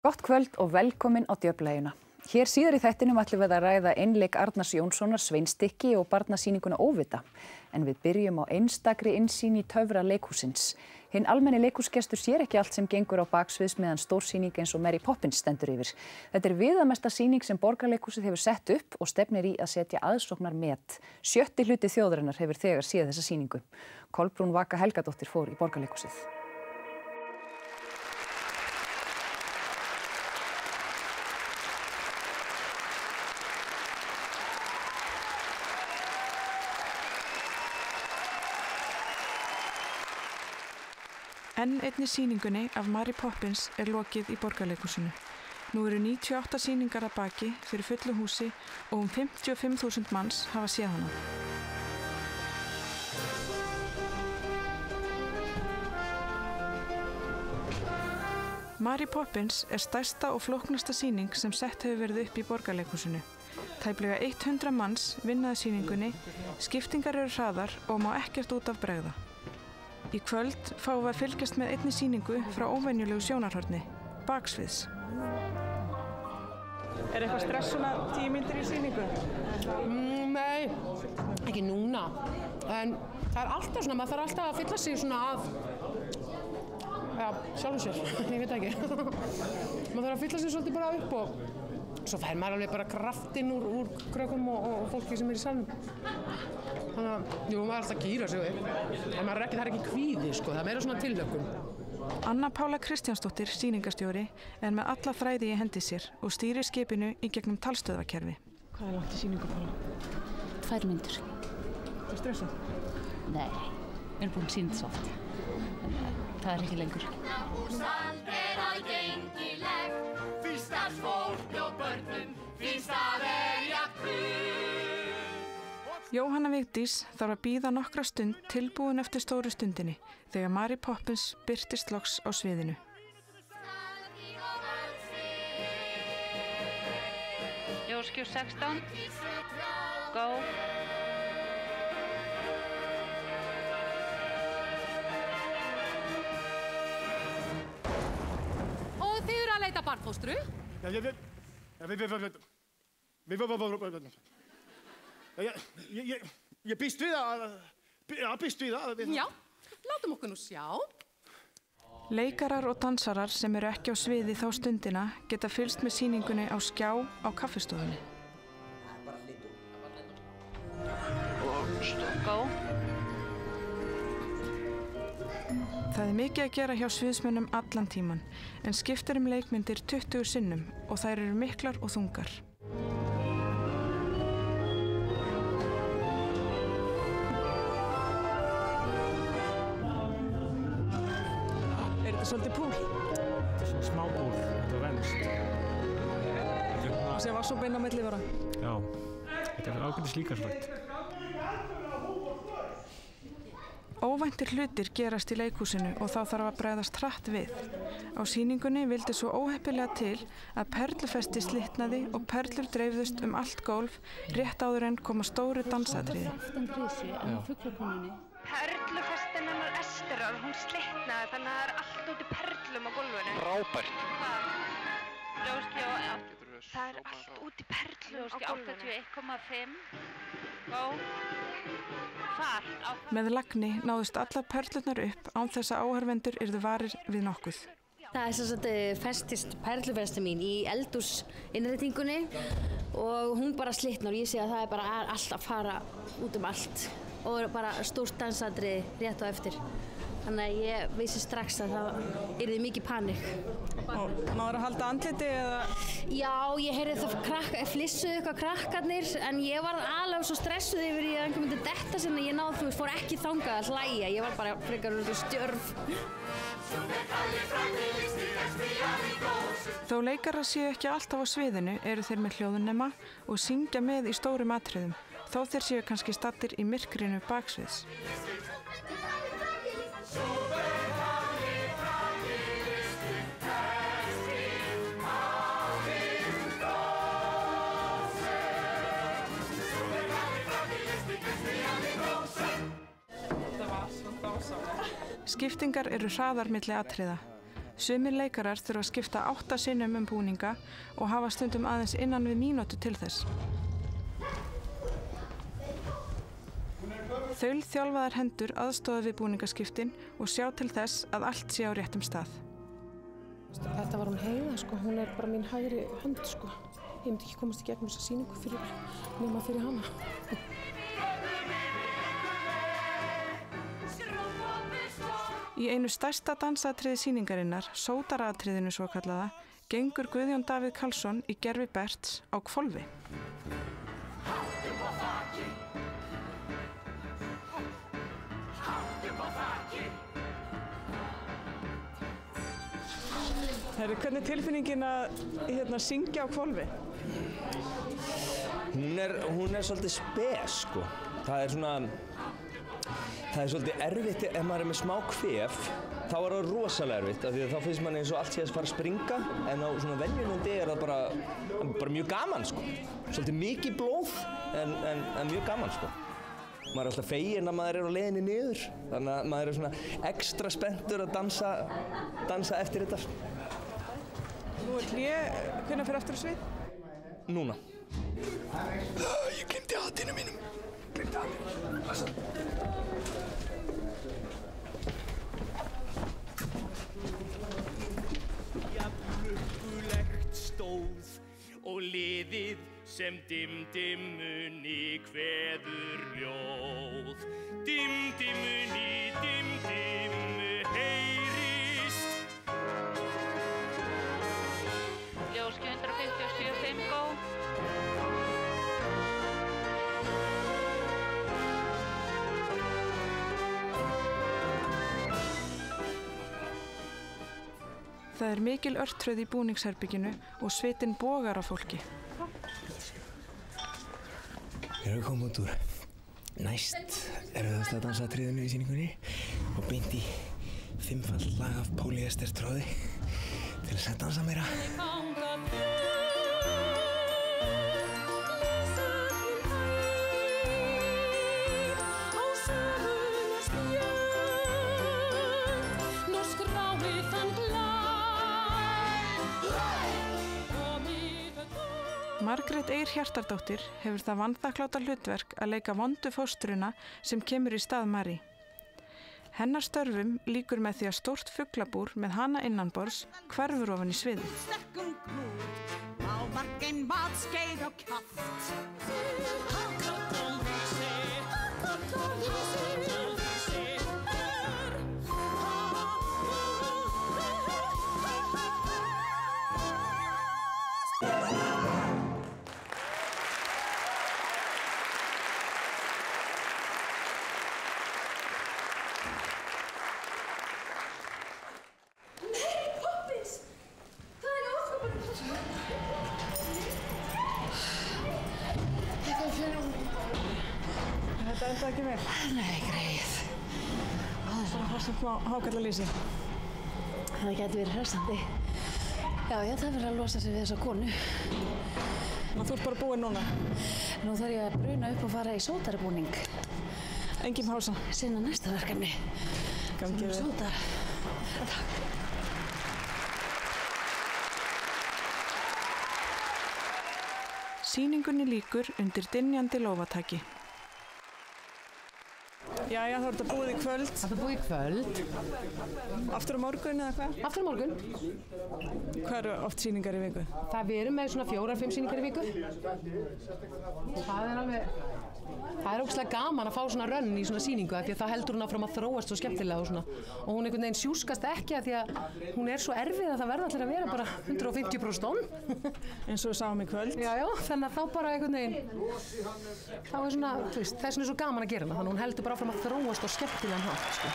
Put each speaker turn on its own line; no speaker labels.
Gott kvöld og velkomin á Djöflaeyjuna. Hér síðar í þættinum ætlum við að ræða einleik Arnars Jónssonar Sveinstykki og barnasýninguna Óvita. En við byrjum á einstakri innsýn í töfra leikhússins. Hinn almenni leikhúsgestur sér ekki allt sem gengur á baksviðs meðan stórsýning eins og Mary Poppins stendur yfir. Þetta viðamesta sýning sem Borgarleikhúsið hefur sett upp og stefnir í að setja aðsóknarmet. 7. hluti þjóðarinnar hefur þegar séð þessa sýningu. Kolbrún Vaka Helgadóttir fór í Borgarleikhúsið.
Enn einni sýningunni af Mary Poppins lokið í Borgarleikhúsinu. Nú eru 98 sýningar að baki fyrir fullu húsi og 55.000 manns hafa séð hana. Mary Poppins stærsta og flóknasta sýning sem sett hefur verið upp í Borgarleikhúsinu. Tæplega 100 manns vinnaði sýningunni, skiptingar eru hraðar og má ekkert út af bregða. Í kvöld fáum við að fylgjast með einni sýningu frá óvenjulegu sjónarhorni, baksviðs. Eitthvað stress svona 10 mínútur í sýningu?
Nei, ekki núna. En það alltaf svona, maður þarf alltaf að fylla sig svona að, sjálfum sér, ég veit ekki. Maður þarf að fylla sig svolítið bara upp og svo fær maður alveg bara kraftinn úr krökkum og fólki sem í salnum. Þannig að, maður er alltaf að gíra sig upp. En maður það er ekki kvíði, sko, það er meira svona tilhlökkun.
Anna Pála Kristjánsdóttir, sýningarstjóri, með alla þræði í hendi sér og stýrir skipinu í gegnum talstöðvakerfi. Hvað langt í sýningu, Pála?
2 mínútur.
Það stressað?
Nei, við erum búin að sýna þetta svo oft. Það er ekki lengur.
Húsvald að gengilegt, fyrst að fólk og börnum, fyrst að jafn.
Jóhanna Vigdís þarf að bíða nokkra stund tilbúin eftir stóru stundinni þegar Mary Poppins birtist loks á sviðinu.
Ljósgjur 16. Go.
Og þið eru að leita barnfóstru?
Ég býst við að...
Já, látum okkur nú sjá.
Leikarar og dansarar sem eru ekki á sviði þá stundina geta fylgst með sýningunni á skjá á kaffistofunni.
Go.
Það er mikið að gera hjá sviðsmönnum allan tíman, en skiptir leikmyndir 20 sinnum og þær eru miklar og þungar.
Svolítið púl.
Þetta er svona smá púl, þetta venst.
Og sem var svo beina á milli vera.
Já, þetta er ágætis líkamsrækt.
Óvæntir hlutir gerast í leikhúsinu og þá þarf að bregðast hratt við. Á sýningunni vildi svo óheppilega til að perlufesti slitnaði og perlur dreifðust allt gólf rétt áður en koma stóru dansatriði.
Perlufestin hennar Esterar, hún slitnaði þannig að það allt út í perlum á gólfinu.
Frábært.
Ljóskjá, það allt út í perlum á gólfinu. 81,5. Go. Þar.
Með lagni náðust allar perlurnar upp án þess að áhorfendur yrðu varir við nokkuð.
Það er sem sagt festist perlufesti mín í eldhúsinnréttingunni og hún bara slitnar og ég sé að það er bara allt að fara út allt. Og bara stórt dansatriði rétt á eftir. Þannig að ég vissi strax að það yrði mikið panikk.
Og náður að halda andliti eða?
Já, ég heyrði það flissuðu eitthvað krakkarnir en ég var alveg svo stressuð yfir að einhver myndi detta sinna. Ég náði, fór ekki þangað að hlæja. Ég var bara frekar stjörf.
Þó leikarar séu ekki alltaf á sviðinu eru þeir með hljóðnema og syngja með í stórum atriðum. Þó þeir séu kannski staddir í myrkrinu baksviðs. Skiptingar eru hraðar milli atriða. Sumir leikarar þurfa að skipta 8 sinnum búninga og hafa stundum aðeins innan við mínútu til þess. Þaulþjálfaðar hendur aðstoða við búningaskiptin og sjá til þess að allt sé á réttum stað.
Þetta var hún Heiða, sko. Hún er bara mín hægri hönd, sko. Ég myndi ekki komast í gegnum þessa sýningu nema fyrir hana.
Í einu stærsta dansatriði sýningarinnar, sótaratriðinu svokallaða, gengur Guðjón Davíð Karlsson í gervi Berts á hvolfi.
Hvernig er tilfinningin að syngja á hvolfi?
Hún er svolítið spes, sko. Það er svolítið erfitt ef maður er með smá kvef, þá er það rosalega erfitt af því að þá finnst manni eins og allt sé að fara að springa en á svona venjulendi er það bara mjög gaman, sko. Svolítið mikið blóð en mjög gaman, sko. Maður er alltaf feginn að maður er á leiðinni niður þannig að maður er svona ekstra spenntur að dansa eftir þetta.
Nú er hlé, hvenær fer aftur á svið?
Núna. Ég gleymdi hatinu mínum.
Jafnruggulegt stóð og liðið sem dimmunni kveður ljóð. Dimmunni heyrist.
Ljóski 157 Fimmgó.
Það er mikil örtröð í búningsherbygginu og svitinn bogar á fólki.
Við erum komið út úr næst erfiðasta dansatriðinu í sýningunni og beint í 5-falt lag af pólíestertróði til þess að dansa meira.
Margrét Eir Hjartardóttir hefur það vanþakkláta hlutverk að leika vondu fóstruna sem kemur í stað Marie. Hennar störfum lýkur með því að stórt fuglabúr með hana innanborðs hverfur ofan í sviðið.
Þetta enda ekki vel?
Nei, greið.
Það er svona hálfsum smá hákarlalýsi.
Það gæti verið hressandi. Já, það verður að losa sig við þessa konu.
Þú ert bara búinn núna?
Nú þarf ég að bruna upp og fara í sótarabúning.
Engin pása?
Sinna næsta verkefni.
Gangi vel.
Sótar. Takk.
Sýningunni lýkur undir dynjandi lófataki.
Jæja, þá er þetta búið í kvöld.
Þetta er búið í kvöld.
Aftur á morgun eða hvað?
Aftur á morgun.
Hvað eru oft sýningar í viku?
Við erum með svona 4-5 sýningar í viku. Það er ógeðslega gaman að fá svona rönn í svona sýningu af því að það heldur hún áfram að þróast svo skemmtilega og svona. Og hún einhvern veginn sjúskast ekki af því að hún er svo erfið að það verða allir að vera bara 150% tonn.
Eins og við sáum í kvöld.
Já, þannig að þá bara einhvern veginn, þá er svona, þess vegna er svo gaman að gera hana, þannig að hún heldur bara áfram að þróast á skemmtilegan hátt, sko.